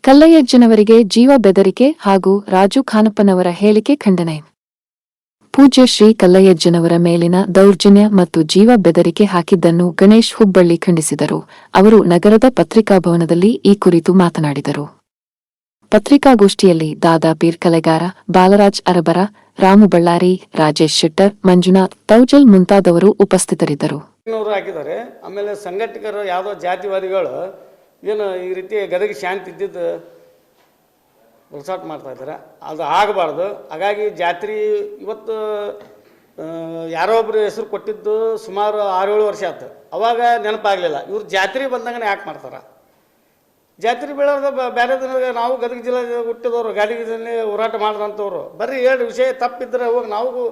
ಕಲ್ಲಯ್ಯಜ್ಜನವರಿಗೆ ಜೀವ ಬೆದರಿಕೆ ಹಾಗೂ ರಾಜು ಖಾನಪ್ಪನವರ ಹೇಳಿಕೆ ಖಂಡನೆ. ಪೂಜ್ಯ ಶ್ರೀ ಕಲ್ಲಯ್ಯಜ್ಜನವರ ಮೇಲಿನ ದೌರ್ಜನ್ಯ ಮತ್ತು ಜೀವ ಬೆದರಿಕೆ ಹಾಕಿದ್ದನ್ನು ಗಣೇಶ್ ಹುಬ್ಬಳ್ಳಿ ಖಂಡಿಸಿದರು. ಅವರು ನಗರದ ಪತ್ರಿಕಾಭವನದಲ್ಲಿ ಈ ಕುರಿತು ಮಾತನಾಡಿದರು. ಪತ್ರಿಕಾಗೋಷ್ಠಿಯಲ್ಲಿ ದಾದಾ ಪೀರ್ ಕಲೆಗಾರ, ಬಾಲರಾಜ್ ಅರಬರ, ರಾಮು ಬಳ್ಳಾರಿ, ರಾಜೇಶ್ ಶೆಟ್ಟರ್, ಮಂಜುನಾಥ್ ತೌಜಲ್ ಮುಂತಾದವರು ಉಪಸ್ಥಿತರಿದ್ದರು. ಹಾಕಿದ್ದಾರೆ. ಆಮೇಲೆ ಸಂಘಟಕರು ಯಾವುದೋ ಜಾತಿವಾದಿಗಳು ಏನು ಈ ರೀತಿ ಗದಗ ಶಾಂತಿ ಇದ್ದಿದ್ದು ಹೊಲಸಾಟ ಮಾಡ್ತಾ ಇದ್ದಾರೆ. ಅದು ಆಗಬಾರ್ದು. ಹಾಗಾಗಿ ಜಾತ್ರೆ ಇವತ್ತು ಯಾರೋ ಒಬ್ಬರು ಹೆಸರು ಕೊಟ್ಟಿದ್ದು ಸುಮಾರು 6-7 ವರ್ಷ ಆಯ್ತು. ಅವಾಗ ನೆನಪಾಗಲಿಲ್ಲ. ಇವ್ರು ಜಾತ್ರೆ ಬಂದಂಗೆ ಯಾಕೆ ಮಾಡ್ತಾರೆ? ಜಾತ್ರೆ ಬೀಳೋದು ಬೇರೆ ದಿನ ನಾವು ಗದಗ ಜಿಲ್ಲೆ ಹುಟ್ಟಿದವರು ಗಾಡಿಗೆ ಹೋರಾಟ ಮಾಡಿದಂಥವ್ರು ಬರ್ರಿ ಹೇಳಿ ವಿಷಯ ತಪ್ಪಿದ್ರೆ ಹೋಗಿ ನಾವು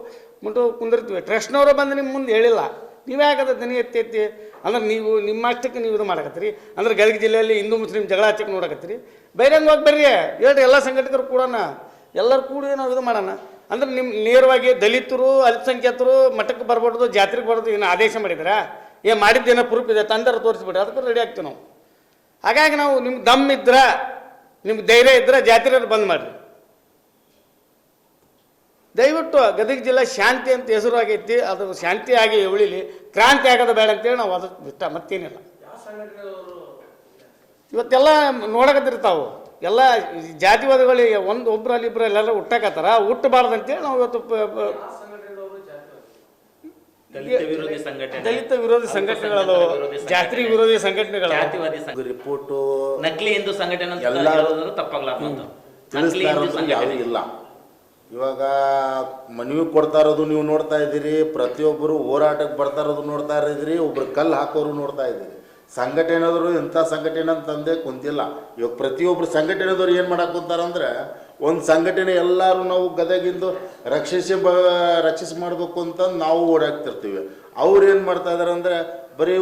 ಮುಂದೆ ಕುಂದಿರ್ತೀವಿ. ಟ್ರಸ್ಟ್ನವರು ಬಂದು ನಿಮ್ಮ ಮುಂದೆ ಹೇಳಿಲ್ಲ, ನೀವೇ ಆಗದ ದನಿ ಎತ್ತಿ ಅಂದ್ರೆ ನೀವು ನಿಮ್ಮಷ್ಟಕ್ಕೆ ನೀವು ಇದು ಮಾಡಕತ್ತೀರಿ. ಅಂದ್ರೆ ಗದಗ ಜಿಲ್ಲೆಯಲ್ಲಿ ಹಿಂದೂ ಮುಸ್ಲಿಂ ಜಗಳ ಹಚ್ಚಕ್ಕೆ ನೋಡಕತ್ತೀರಿ. ಬೈರಂಗೆ ಹೋಗಿ ಬರ್ರಿ ಹೇಳ್ರಿ, ಎಲ್ಲ ಸಂಘಟಕರು ಕೂಡೋಣ, ಎಲ್ಲರೂ ಕೂಡಿ ನಾವು ಇದು ಮಾಡೋಣ. ಅಂದ್ರೆ ನಿಮ್ಮ ನೇರವಾಗಿ ದಲಿತರು ಅಲ್ಪಸಂಖ್ಯಾತರು ಮಠಕ್ಕೆ ಬರ್ಬಾರ್ದು, ಜಾತ್ರೆಗೆ ಬರೋದು ಏನು ಆದೇಶ ಮಾಡಿದ್ದೀರಾ? ಏನು ಮಾಡಿದ್ದೇನೋ ಪ್ರೂಫ್ ಇದೆ ತಂದರೆ ತೋರಿಸ್ಬಿಡ್ರಿ, ಅದಕ್ಕೆ ರೆಡಿ ಆಗ್ತೀವಿ ನಾವು. ಹಾಗಾಗಿ ನಾವು ನಿಮ್ಗೆ ದಮ್ ಇದ್ರೆ, ನಿಮ್ಗೆ ಧೈರ್ಯ ಇದ್ರೆ ಜಾತ್ರೆ ಬಂದ್ ಮಾಡಿರಿ. ದಯವಿಟ್ಟು ಗದಗ ಜಿಲ್ಲೆ ಶಾಂತಿ ಅಂತ ಹೆಸರು ಆಗೈತಿ, ಅದು ಶಾಂತಿ ಆಗಿ ಉಳಿಲಿ, ಕ್ರಾಂತಿ ಆಗೋದು ಬೇಡ ಅಂತೇಳಿ ನಾವು ಅದಕ್ಕೆ ಬಿಟ್ಟ ಮತ್ತೇನಿಲ್ಲ. ಇವತ್ತೆಲ್ಲ ನೋಡಕತ್ತಿರ್ತಾವು ಎಲ್ಲ ಜಾತಿವಾದಿಗಳಿಗೆ ಒಬ್ಬರಲ್ಲಿ ಇಬ್ಬರು ಎಲ್ಲರೂ ಹುಟ್ಟಕತ್ತಾರ. ಹುಟ್ಟಬಾರ್ದು ಅಂತೇಳಿ ನಾವು ಇವತ್ತು ದಲಿತ ವಿರೋಧಿ ಸಂಘಟನೆಗಳು, ಜಾತ್ರೆ ವಿರೋಧಿ ಸಂಘಟನೆಗಳು, ರಿಪೋರ್ಟು ನಕಲಿ ಹಿಂದೂ ಸಂಘಟನೆ ಇಲ್ಲ. ಇವಾಗ ಮನವಿ ಕೊಡ್ತಾ ಇರೋದು ನೀವು ನೋಡ್ತಾ ಇದ್ದೀರಿ, ಪ್ರತಿಯೊಬ್ಬರು ಹೋರಾಟಕ್ಕೆ ಬರ್ತಾ ಇರೋದು ನೋಡ್ತಾ ಇದ್ದೀರಿ, ಒಬ್ರು ಕಲ್ಲು ಹಾಕೋರು ನೋಡ್ತಾ ಇದ್ದೀರಿ. ಸಂಘಟನೆದವರು ಎಂಥ ಸಂಘಟನೆ ಅಂತಂದೇ ಕುಂತಿಲ್ಲ. ಇವಾಗ ಪ್ರತಿಯೊಬ್ಬರು ಸಂಘಟನೆದವ್ರು ಏನು ಮಾಡಕ್ಕೆ ಕುಂತಾರಂದ್ರೆ, ಒಂದು ಸಂಘಟನೆ ಎಲ್ಲರೂ ನಾವು ಗದಗಿಂದು ರಕ್ಷಿಸಿ ಮಾಡಬೇಕು ಅಂತಂದು ನಾವು ಓಡಾಡ್ತಿರ್ತೀವಿ. ಅವ್ರು ಏನು ಮಾಡ್ತಾ ಇದಾರೆ ಅಂದರೆ ಬರೀ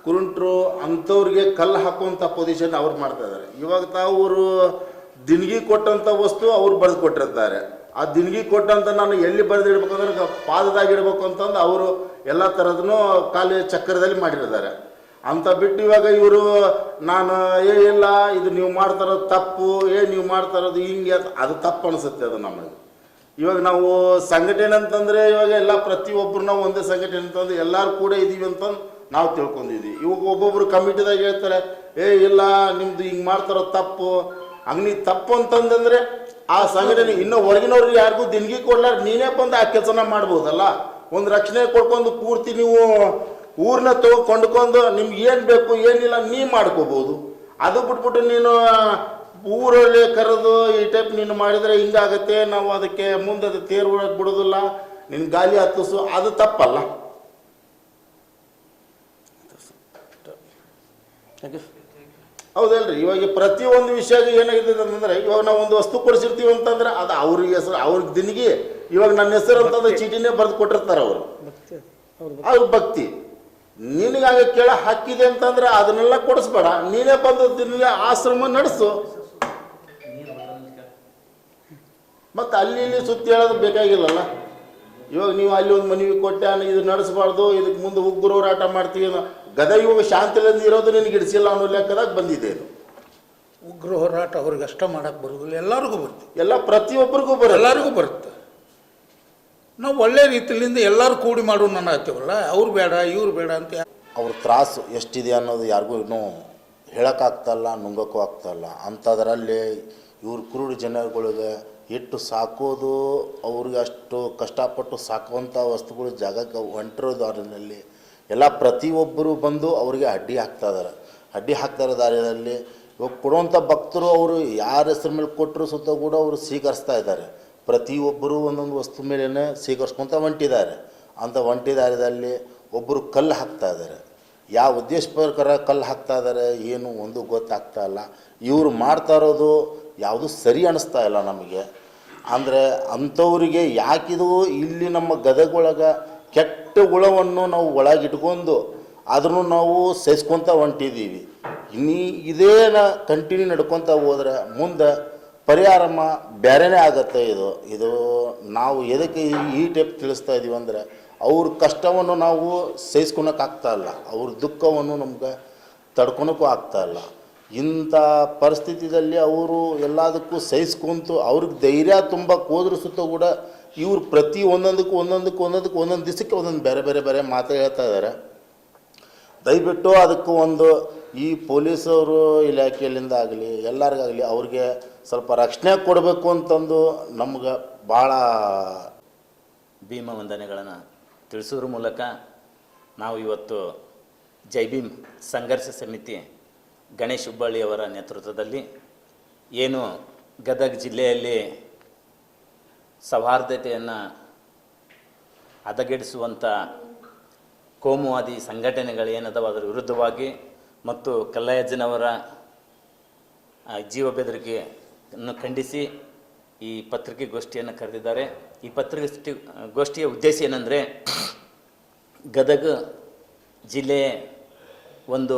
ಕುರುಂಟ್ರು ಅಂಥವ್ರಿಗೆ ಕಲ್ಲು ಹಾಕುವಂಥ ಪೊಸಿಷನ್ ಅವ್ರು ಮಾಡ್ತಾ ಇದ್ದಾರೆ. ಇವಾಗ ತಾವರು ದಿನಗಿ ಕೊಟ್ಟಂಥ ವಸ್ತು ಅವ್ರು ಬರೆದು ಕೊಟ್ಟಿರ್ತಾರೆ. ಆ ದಿನಗಿ ಕೊಟ್ಟಂತ ನಾನು ಎಲ್ಲಿ ಬರೆದಿಡ್ಬೇಕು ಅಂದ್ರೆ ಪಾದದಾಗಿಡ್ಬೇಕು ಅಂತಂದು ಅವರು ಎಲ್ಲ ಥರದೂ ಖಾಲಿ ಚಕ್ರದಲ್ಲಿ ಮಾಡಿರ್ತಾರೆ. ಅಂತ ಬಿಟ್ಟು ಇವಾಗ ಇವರು ನಾನು ಇಲ್ಲ ಇದು ನೀವು ಮಾಡ್ತಾ ಇರೋದು ತಪ್ಪು, ನೀವು ಮಾಡ್ತಾ ಇರೋದು ಹಿಂಗೆ, ಅದು ತಪ್ಪು ಅನಿಸುತ್ತೆ. ಅದು ನಮಗೆ ಇವಾಗ ನಾವು ಸಂಘಟನೆ ಅಂತಂದರೆ ಇವಾಗ ಎಲ್ಲ ಪ್ರತಿಯೊಬ್ಬರು ನಾವು ಒಂದೇ ಸಂಘಟನೆ ಅಂತಂದ್ರೆ ಎಲ್ಲರೂ ಕೂಡ ಇದ್ದೀವಿ ಅಂತಂದು ನಾವು ತಿಳ್ಕೊಂಡಿದ್ವಿ. ಇವಾಗ ಒಬ್ಬೊಬ್ರು ಕಮಿಟಿದಾಗ ಹೇಳ್ತಾರೆ, ಇಲ್ಲ ನಿಮ್ಮದು ಹಿಂಗೆ ಮಾಡ್ತಾರೋ ತಪ್ಪು, ಹಂಗೆ ತಪ್ಪು ಅಂತಂದ್ರೆ ಆ ಸಂಘಟನೆ ಇನ್ನೂ ಹೊರಗಿನವ್ರಿಗೆ ಯಾರಿಗೂ ದಿನಗಿ ಕೊಡ್ಲಾರ ನೀನೇ ಬಂದು ಆ ಕೆಲಸನ ಮಾಡ್ಬೋದಲ್ಲ. ಒಂದು ರಕ್ಷಣೆ ಕೊಡ್ಕೊಂಡು ಪೂರ್ತಿ ನೀವು ಊರನ್ನ ಕೊಂಡ್ಕೊಂಡು ನಿಮ್ಗೆ ಏನು ಬೇಕು ಏನಿಲ್ಲ ನೀ ಮಾಡ್ಕೋಬೋದು. ಅದು ಬಿಟ್ಬಿಟ್ಟು ನೀನು ಊರಲ್ಲಿ ಕರೆದು ಈ ಟೈಪ್ ನೀನು ಮಾಡಿದರೆ ಹಿಂಗಾಗತ್ತೆ, ನಾವು ಅದಕ್ಕೆ ಮುಂದೆ ಅದು ತೇರು ಒಳಗೆ ಬಿಡೋದಿಲ್ಲ, ನಿನ್ನ ಗಾಲಿ ಹತ್ತಿಸು, ಅದು ತಪ್ಪಲ್ಲ. ಹೌದಲ್ರಿ? ಇವಾಗ ಪ್ರತಿಯೊಂದು ವಿಷಯ ಏನಾಗಿದೆ ಅಂತಂದ್ರೆ, ಇವಾಗ ನಾವು ಒಂದು ವಸ್ತು ಕೊಡಿಸಿರ್ತೀವಿ ಅಂತಂದ್ರೆ ಅದು ಅವ್ರಿಗೆ ಹೆಸರು, ಅವ್ರಿಗೆ ದಿನಗಿ ಇವಾಗ ನನ್ನ ಹೆಸರು ಅಂತಂದ್ರೆ ಚೀಟಿನೇ ಬರೆದು ಕೊಟ್ಟಿರ್ತಾರೆ ಅವರು. ಅವ್ರ ಭಕ್ತಿ ನಿನಗಾಗ ಕೇಳ ಹಾಕಿದೆ ಅಂತಂದ್ರೆ ಅದನ್ನೆಲ್ಲ ಕೊಡಿಸ್ಬೇಡ, ನೀನೇ ಬಂದು ದಿನ ಆಶ್ರಮ ನಡೆಸು. ಮತ್ತೆ ಅಲ್ಲಿ ಇಲ್ಲಿ ಸುತ್ತಿ ಹೇಳೋದು ಬೇಕಾಗಿಲ್ಲಲ್ಲ. ಇವಾಗ ನೀವು ಅಲ್ಲಿ ಒಂದು ಮನವಿ ಕೊಟ್ಟೆ, ಇದು ನಡೆಸಬಾರ್ದು, ಇದಕ್ಕೆ ಮುಂದೆ ಉಗ್ರ ಹೋರಾಟ ಮಾಡ್ತೀವಿ. ಗದಗ ಇವಾಗ ಶಾಂತಿಲಿಂದ ಇರೋದು ನಿನಗೆ ಇಡಿಸಿಲ್ಲ ಅನ್ನೋ ಲೆಕ್ಕದಾಗ ಬಂದಿದೆ. ಉಗ್ರ ಹೋರಾಟ ಅವ್ರಿಗೆ ಅಷ್ಟ ಮಾಡಕ್ಕೆ ಬರೋದಿಲ್ಲ, ಎಲ್ಲರಿಗೂ ಬರುತ್ತೆ. ಎಲ್ಲ ಪ್ರತಿಯೊಬ್ಬರಿಗೂ ಬರುತ್ತೆ, ಎಲ್ಲರಿಗೂ ಬರುತ್ತೆ. ನಾವು ಒಳ್ಳೆ ರೀತಿಯಿಂದ ಎಲ್ಲರೂ ಕೂಡಿ ಮಾಡೋಣ ಅನ್ನತ್ತೀವಲ್ಲ, ಅವ್ರು ಬೇಡ ಇವ್ರು ಬೇಡ ಅಂತ. ಅವ್ರ ತ್ರಾಸು ಎಷ್ಟಿದೆ ಅನ್ನೋದು ಯಾರಿಗೂ ಇನ್ನೂ ಹೇಳೋಕ್ಕಾಗ್ತಾಯಿಲ್ಲ, ನುಂಗೋಕ್ಕೂ ಆಗ್ತಾಯಿಲ್ಲ. ಅಂಥದ್ರಲ್ಲಿ ಇವ್ರ ಕುರುಡು ಜನಗಳಿಗೆ ಇಟ್ಟು ಸಾಕೋದು, ಅವ್ರಿಗೆ ಅಷ್ಟು ಕಷ್ಟಪಟ್ಟು ಸಾಕುವಂಥ ವಸ್ತುಗಳು ಜಾಗಕ್ಕೆ ಹೊಂಟಿರೋದು ಅದರಲ್ಲಿ ಎಲ್ಲ ಪ್ರತಿಯೊಬ್ಬರು ಬಂದು ಅವರಿಗೆ ಅಡ್ಡಿ ಹಾಕ್ತಾ ಇರೋ ದಾರಿಯಲ್ಲಿ ಇವಾಗ ಕೊಡುವಂಥ ಭಕ್ತರು ಅವರು ಯಾರ ಹೆಸರು ಮೇಲೆ ಕೊಟ್ಟರು ಸುತ್ತ ಕೂಡ ಅವರು ಸ್ವೀಕರಿಸ್ತಾ ಇದ್ದಾರೆ. ಪ್ರತಿಯೊಬ್ಬರು ಒಂದೊಂದು ವಸ್ತು ಮೇಲೇ ಸ್ವೀಕರಿಸ್ಕೊತ ಹೊಂಟಿದ್ದಾರೆ. ಅಂಥ ದಾರಿಯಲ್ಲಿ ಒಬ್ಬರು ಕಲ್ಲು ಹಾಕ್ತಾ ಇದ್ದಾರೆ. ಯಾವ ಉದ್ದೇಶ ಪ್ರಕಾರ ಕಲ್ಲು ಹಾಕ್ತಾ ಇದ್ದಾರೆ ಏನು ಒಂದು ಗೊತ್ತಾಗ್ತಾ ಇಲ್ಲ. ಇವರು ಮಾಡ್ತಾ ಇರೋದು ಯಾವುದು ಸರಿ ಅನ್ನಿಸ್ತಾ ಇಲ್ಲ ನಮಗೆ. ಅಂದರೆ ಅಂಥವರಿಗೆ ಯಾಕಿದು ಇಲ್ಲಿ ನಮ್ಮ ಗದಗೊಳಗೆ ಕೆಟ್ಟ ಗುಣವನ್ನು ನಾವು ಒಳಗಿಟ್ಕೊಂಡು ಅದನ್ನು ನಾವು ಸಹಿಸ್ಕೊತ ಹೊಂಟಿದ್ದೀವಿ. ಇದೇ ಕಂಟಿನ್ಯೂ ನಡ್ಕೊತ ಹೋದ್ರೆ ಮುಂದೆ ಪರಿಹಾರ ಬೇರೆನೇ ಆಗುತ್ತೆ. ಇದು ನಾವು ಎದಕ್ಕೆ ಈ ಟೈಪ್ ತಿಳಿಸ್ತಾ ಇದ್ದೀವಿ ಅಂದರೆ, ಅವ್ರ ಕಷ್ಟವನ್ನು ನಾವು ಸಹಿಸ್ಕೊಳಕ್ಕಾಗ್ತಾ ಇಲ್ಲ, ಅವ್ರ ದುಃಖವನ್ನು ನಮ್ಗೆ ತಡ್ಕೊಳಕ್ಕೂ ಆಗ್ತಾಯಿಲ್ಲ. ಇಂಥ ಪರಿಸ್ಥಿತಿಯಲ್ಲಿ ಅವರು ಎಲ್ಲದಕ್ಕೂ ಸಹಿಸ್ಕೊಂತು ಅವ್ರಿಗೆ ಧೈರ್ಯ ತುಂಬಕ್ಕೆ ಹೋದ್ರ ಸುತ್ತ ಕೂಡ ಇವ್ರು ಪ್ರತಿ ಒಂದೊಂದು ದಿವಸಕ್ಕೆ ಒಂದೊಂದು ಬೇರೆ ಮಾತು ಹೇಳ್ತಾ ಇದ್ದಾರೆ. ದಯವಿಟ್ಟು ಅದಕ್ಕೂ ಒಂದು ಈ ಪೊಲೀಸವರು ಇಲಾಖೆಯಲ್ಲಿಂದ ಆಗಲಿ ಎಲ್ಲರಿಗಾಗಲಿ ಅವ್ರಿಗೆ ಸ್ವಲ್ಪ ರಕ್ಷಣೆ ಕೊಡಬೇಕು ಅಂತಂದು ನಮ್ಗೆ ಭಾಳ ಭೀಮ ವಂದನೆಗಳನ್ನು ತಿಳಿಸೋದ್ರ ಮೂಲಕ ನಾವು ಇವತ್ತು ಜೈ ಭೀಮ್ ಸಂಘರ್ಷ ಸಮಿತಿ ಗಣೇಶ್ ಹುಬ್ಬಳ್ಳಿಯವರ ನೇತೃತ್ವದಲ್ಲಿ ಏನು ಗದಗ ಜಿಲ್ಲೆಯಲ್ಲಿ ಸೌಹಾರ್ದತೆಯನ್ನು ಹದಗೆಡಿಸುವಂಥ ಕೋಮುವಾದಿ ಸಂಘಟನೆಗಳು ಏನದವ ಅದರ ವಿರುದ್ಧವಾಗಿ ಮತ್ತು ಕಲ್ಲಯ್ಯಜ್ಜನವರ ಜೀವ ಬೆದರಿಕೆಯನ್ನು ಖಂಡಿಸಿ ಈ ಪತ್ರಿಕೆಗೋಷ್ಠಿಯನ್ನು ಕರೆದಿದ್ದಾರೆ. ಈ ಪತ್ರಿಕೆಗೋಷ್ಠಿಯ ಉದ್ದೇಶ ಏನಂದರೆ, ಗದಗ ಜಿಲ್ಲೆ ಒಂದು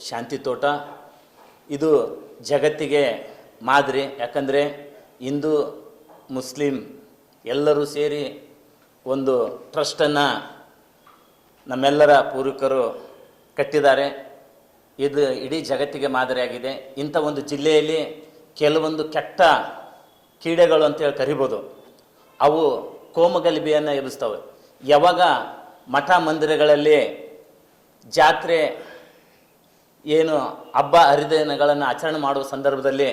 ಶಾಂತಿ ತೋಟ, ಇದು ಜಗತ್ತಿಗೆ ಮಾದರಿ. ಯಾಕಂದರೆ ಹಿಂದೂ ಮುಸ್ಲಿಂ ಎಲ್ಲರೂ ಸೇರಿ ಒಂದು ಟ್ರಸ್ಟನ್ನು ನಮ್ಮೆಲ್ಲರ ಪೂರ್ವಿಕರು ಕಟ್ಟಿದ್ದಾರೆ. ಇದು ಇಡೀ ಜಗತ್ತಿಗೆ ಮಾದರಿಯಾಗಿದೆ. ಇಂಥ ಒಂದು ಜಿಲ್ಲೆಯಲ್ಲಿ ಕೆಲವೊಂದು ಕೆಟ್ಟ ಕೀಡೆಗಳು ಅಂತೇಳಿ ಕರಿಬೋದು, ಅವು ಕೋಮಗಲಿಬಿಯನ್ನು ಎಬ್ಬಿಸ್ತವೆ. ಯಾವಾಗ ಮಠ ಮಂದಿರಗಳಲ್ಲಿ ಜಾತ್ರೆ ಏನು ಹಬ್ಬ ಹರಿದಿನಗಳನ್ನು ಆಚರಣೆ ಮಾಡುವ ಸಂದರ್ಭದಲ್ಲಿ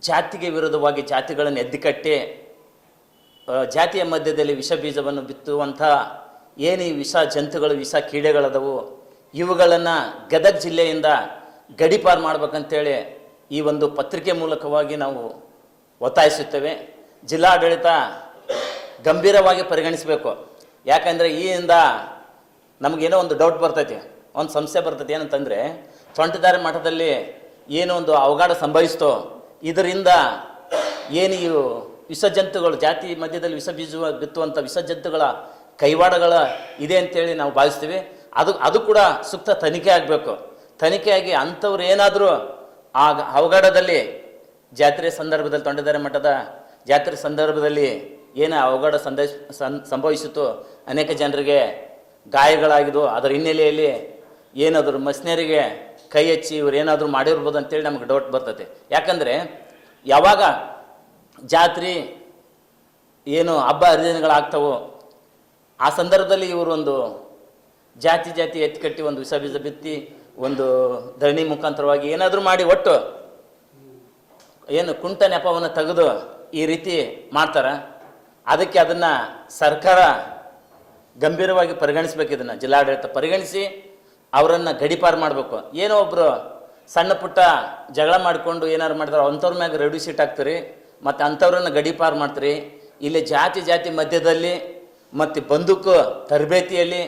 ಜಾತಿಗೆ ವಿರೋಧವಾಗಿ ಜಾತಿಗಳನ್ನು ಎದ್ದಿಕಟ್ಟಿ ಜಾತಿಯ ಮಧ್ಯದಲ್ಲಿ ವಿಷ ಬೀಜವನ್ನು ಬಿತ್ತುವಂಥ ಏನು ಈ ವಿಷ ಜಂತುಗಳು, ವಿಷ ಕೀಡೆಗಳದವು, ಇವುಗಳನ್ನು ಗದಗ ಜಿಲ್ಲೆಯಿಂದ ಗಡೀಪಾರು ಮಾಡ್ಬೇಕಂತೇಳಿ ಈ ಒಂದು ಪತ್ರಿಕೆ ಮೂಲಕವಾಗಿ ನಾವು ಒತ್ತಾಯಿಸುತ್ತೇವೆ. ಜಿಲ್ಲಾಡಳಿತ ಗಂಭೀರವಾಗಿ ಪರಿಗಣಿಸಬೇಕು. ಯಾಕಂದರೆ ಈಯಿಂದ ನಮಗೇನೋ ಒಂದು ಡೌಟ್ ಬರ್ತೈತಿ, ಒಂದು ಸಂಶಯ ಬರ್ತೈತಿ. ಏನಂತಂದರೆ, ಸೊಂಟದಾರಿ ಮಠದಲ್ಲಿ ಏನೋ ಒಂದು ಅವಘಡ ಸಂಭವಿಸ್ತೋ, ಇದರಿಂದ ಏನು ಇವು ವಿಷಜಂತುಗಳು ಜಾತಿ ಮಧ್ಯದಲ್ಲಿ ವಿಷ ಬಿತ್ತುವಂಥ ವಿಷಜಂತುಗಳ ಕೈವಾಡಗಳ ಇದೆ ಅಂತೇಳಿ ನಾವು ಭಾವಿಸ್ತೀವಿ. ಅದು ಕೂಡ ಸೂಕ್ತ ತನಿಖೆ ಆಗಬೇಕು. ತನಿಖೆಯಾಗಿ ಅಂಥವ್ರು ಏನಾದರೂ ಆ ಅವಘಡದಲ್ಲಿ ಜಾತ್ರೆ ಸಂದರ್ಭದಲ್ಲಿ ತೊಂಟದಾರಿ ಮಠದ ಜಾತ್ರೆ ಸಂದರ್ಭದಲ್ಲಿ ಏನು ಅವಘಡ ಸಂಭವಿಸಿತು, ಅನೇಕ ಜನರಿಗೆ ಗಾಯಗಳಾಗಿದ್ದು, ಅದರ ಹಿನ್ನೆಲೆಯಲ್ಲಿ ಏನಾದರೂ ಮಸ್ನೇರಿಗೆ ಕೈ ಹಚ್ಚಿ ಇವ್ರು ಏನಾದರೂ ಮಾಡಿರ್ಬೋದು ಅಂತೇಳಿ ನಮಗೆ ಡೌಟ್ ಬರ್ತದೆ. ಯಾಕಂದರೆ ಯಾವಾಗ ಜಾತ್ರೆ ಏನು ಹಬ್ಬ ಹರಿದಿನಗಳಾಗ್ತವೋ ಆ ಸಂದರ್ಭದಲ್ಲಿ ಇವರು ಒಂದು ಜಾತಿ ಎತ್ತಿಕಟ್ಟಿ ಒಂದು ವಿಷ ಬೀಜ ಬಿತ್ತಿ ಒಂದು ಧರಣಿ ಮುಖಾಂತರವಾಗಿ ಏನಾದರೂ ಮಾಡಿ ಒಟ್ಟು ಏನು ಕುಂಟ ನೆಪವನ್ನು ತೆಗೆದು ಈ ರೀತಿ ಮಾಡ್ತಾರೆ. ಅದಕ್ಕೆ ಅದನ್ನು ಸರ್ಕಾರ ಗಂಭೀರವಾಗಿ ಪರಿಗಣಿಸ್ಬೇಕು. ಇದನ್ನು ಜಿಲ್ಲಾಡಳಿತ ಪರಿಗಣಿಸಿ ಅವರನ್ನು ಗಡೀಪಾರು ಮಾಡಬೇಕು. ಏನೋ ಒಬ್ಬರು ಸಣ್ಣ ಪುಟ್ಟ ಜಗಳ ಮಾಡಿಕೊಂಡು ಏನಾರು ಮಾಡ್ತಾರೆ, ಅಂಥವ್ರ ಮ್ಯಾಗ ರೆಡಿ ಸೀಟ್ ಹಾಕ್ತೀರಿ ಮತ್ತು ಅಂಥವ್ರನ್ನ ಗಡೀಪಾರು ಮಾಡ್ತೀರಿ. ಇಲ್ಲಿ ಜಾತಿ ಮಧ್ಯದಲ್ಲಿ ಮತ್ತು ಬಂದೂಕು ತರಬೇತಿಯಲ್ಲಿ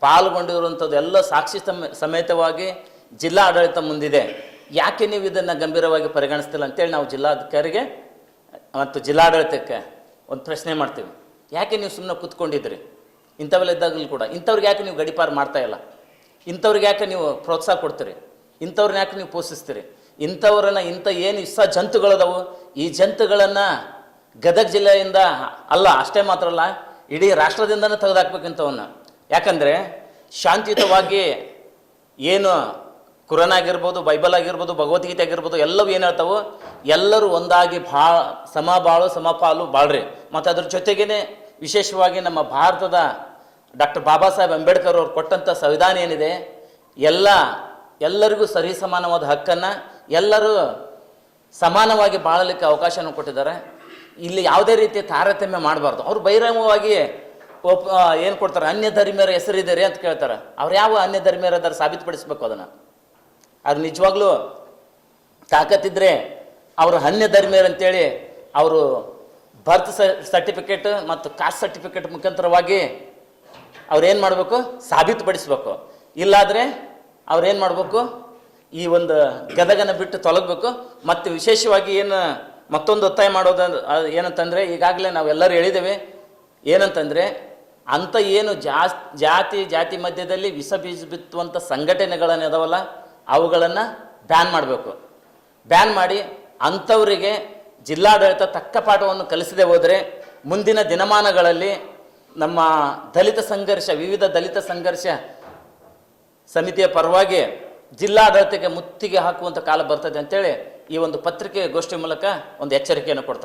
ಪಾಲ್ಗೊಂಡಿರುವಂಥದ್ದು ಎಲ್ಲ ಸಾಕ್ಷಿ ಸಮೇತವಾಗಿ ಜಿಲ್ಲಾ ಆಡಳಿತ ಮುಂದಿದೆ. ಯಾಕೆ ನೀವು ಇದನ್ನು ಗಂಭೀರವಾಗಿ ಪರಿಗಣಿಸ್ತಿಲ್ಲ ಅಂತೇಳಿ ನಾವು ಜಿಲ್ಲಾಧಿಕಾರಿಗೆ ಮತ್ತು ಜಿಲ್ಲಾಡಳಿತಕ್ಕೆ ಒಂದು ಪ್ರಶ್ನೆ ಮಾಡ್ತೀವಿ. ಯಾಕೆ ನೀವು ಸುಮ್ಮನೆ ಕೂತ್ಕೊಂಡಿದ್ರಿ? ಇಂಥವೆಲ್ಲ ಇದ್ದಾಗಲೂ ಕೂಡ ಇಂಥವ್ರಿಗೆ ಯಾಕೆ ನೀವು ಗಡೀಪಾರು ಮಾಡ್ತಾಯಿಲ್ಲ? ಇಂಥವ್ರಿಗೆ ಯಾಕೆ ನೀವು ಪ್ರೋತ್ಸಾಹ ಕೊಡ್ತೀರಿ? ಇಂಥವ್ರನ್ನ ಯಾಕೆ ನೀವು ಪೋಷಿಸ್ತೀರಿ? ಇಂಥವ್ರನ್ನ ಏನು ವಿಷ ಜಂತುಗಳದವು, ಈ ಜಂತುಗಳನ್ನು ಗದಗ ಜಿಲ್ಲೆಯಿಂದ ಅಲ್ಲ, ಅಷ್ಟೇ ಮಾತ್ರ ಅಲ್ಲ, ಇಡೀ ರಾಷ್ಟ್ರದಿಂದನೇ ತೆಗೆದುಹಾಕ್ಬೇಕಂತವನ್ನ. ಯಾಕಂದರೆ ಶಾಂತಿಯುತವಾಗಿ ಏನು ಕುರಾನ್ ಆಗಿರ್ಬೋದು, ಬೈಬಲ್ ಆಗಿರ್ಬೋದು, ಭಗವದ್ಗೀತೆ ಆಗಿರ್ಬೋದು, ಎಲ್ಲವೂ ಏನು ಹೇಳ್ತಾವೋ ಎಲ್ಲರೂ ಒಂದಾಗಿ ಸಮಬಾಳು ಸಮಪಾಲು ಬಾಳ್ರಿ. ಮತ್ತು ಅದ್ರ ಜೊತೆಗೇ ವಿಶೇಷವಾಗಿ ನಮ್ಮ ಭಾರತದ ಡಾಕ್ಟರ್ ಬಾಬಾ ಸಾಹೇಬ್ ಅಂಬೇಡ್ಕರ್ ಅವರು ಕೊಟ್ಟಂಥ ಸಂವಿಧಾನ ಏನಿದೆ, ಎಲ್ಲರಿಗೂ ಸರಿ ಸಮಾನವಾದ ಹಕ್ಕನ್ನು, ಎಲ್ಲರೂ ಸಮಾನವಾಗಿ ಬಾಳಲಿಕ್ಕೆ ಅವಕಾಶವನ್ನು ಕೊಟ್ಟಿದ್ದಾರೆ. ಇಲ್ಲಿ ಯಾವುದೇ ರೀತಿಯ ತಾರತಮ್ಯ ಮಾಡಬಾರ್ದು. ಅವರು ಬಹಿರಂಗವಾಗಿ ಏನು ಕೊಡ್ತಾರೆ, ಅನ್ಯ ಧರ್ಮೀಯರ ಹೆಸರಿದ್ದಾರೆ ಅಂತ ಕೇಳ್ತಾರೆ. ಅವ್ರು ಯಾವ ಅನ್ಯ ಧರ್ಮೀಯರ ಅದರ ಸಾಬೀತುಪಡಿಸ್ಬೇಕು ಅದನ್ನು. ಅದು ನಿಜವಾಗ್ಲೂ ತಾಕತ್ತಿದ್ರೆ ಅವರು ಅನ್ಯ ಧರ್ಮೀಯರು ಅಂತೇಳಿ ಅವರು ಬರ್ತ್ ಸರ್ಟಿಫಿಕೇಟ್ ಮತ್ತು ಕಾಸ್ಟ್ ಸರ್ಟಿಫಿಕೇಟ್ ಮುಖಾಂತರವಾಗಿ ಅವ್ರೇನು ಮಾಡಬೇಕು, ಸಾಬೀತುಪಡಿಸ್ಬೇಕು. ಇಲ್ಲಾದರೆ ಅವ್ರೇನು ಮಾಡಬೇಕು, ಈ ಒಂದು ಗದಗನ ಬಿಟ್ಟು ತೊಲಗಬೇಕು. ಮತ್ತು ವಿಶೇಷವಾಗಿ ಏನು ಮತ್ತೊಂದು ಒತ್ತಾಯ ಮಾಡೋದು ಏನಂತಂದರೆ, ಈಗಾಗಲೇ ನಾವೆಲ್ಲರೂ ಹೇಳಿದ್ದೇವೆ, ಏನಂತಂದರೆ ಅಂಥ ಏನು ಜಾತಿ ಮಧ್ಯದಲ್ಲಿ ವಿಷ ಬೀಜ ಬಿತ್ತುವಂಥ ಸಂಘಟನೆಗಳನ್ನು ಇದಾವಲ್ಲ ಅವುಗಳನ್ನು ಬ್ಯಾನ್ ಮಾಡಬೇಕು. ಬ್ಯಾನ್ ಮಾಡಿ ಅಂಥವರಿಗೆ ಜಿಲ್ಲಾಡಳಿತ ತಕ್ಕ ಪಾಠವನ್ನು ಕಲಿಸದೆ ಹೋದರೆ ಮುಂದಿನ ದಿನಮಾನಗಳಲ್ಲಿ ನಮ್ಮ ವಿವಿಧ ದಲಿತ ಸಂಘರ್ಷ ಸಮಿತಿಯ ಪರವಾಗಿ ಜಿಲ್ಲಾಡಳಿತಕ್ಕೆ ಮುತ್ತಿಗೆ ಹಾಕುವಂಥ ಕಾಲ ಬರ್ತದೆ ಅಂತೇಳಿ ಈ ಒಂದು ಪತ್ರಿಕೆ ಗೋಷ್ಠಿ ಮೂಲಕ ಒಂದು ಎಚ್ಚರಿಕೆಯನ್ನು ಕೊಡ್ತಾರೆ.